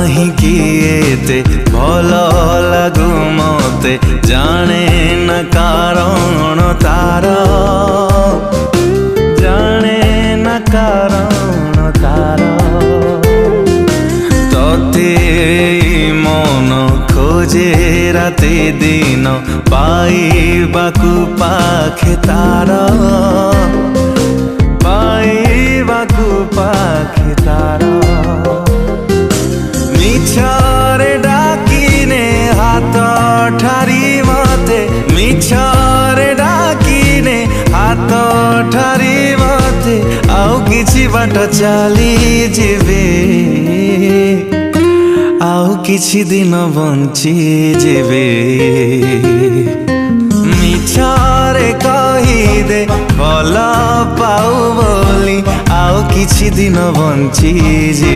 काहींकि एते भल लागू मते जाने न कारण तार जाने न कारण तार तोते मन खोजे राते दिन पाइबाकू पाखे तार पाइबाकू पाखे तार मिछरे डाकिने हाथ ठारी मते मिछरे डाकिने हाथ ठारी मते आउ किछि बाट चली जेबे आउ किछि दिन बंची जेबे मिछरे कही दे भल पाऊ बोली आउ किछि दिन बंची जे।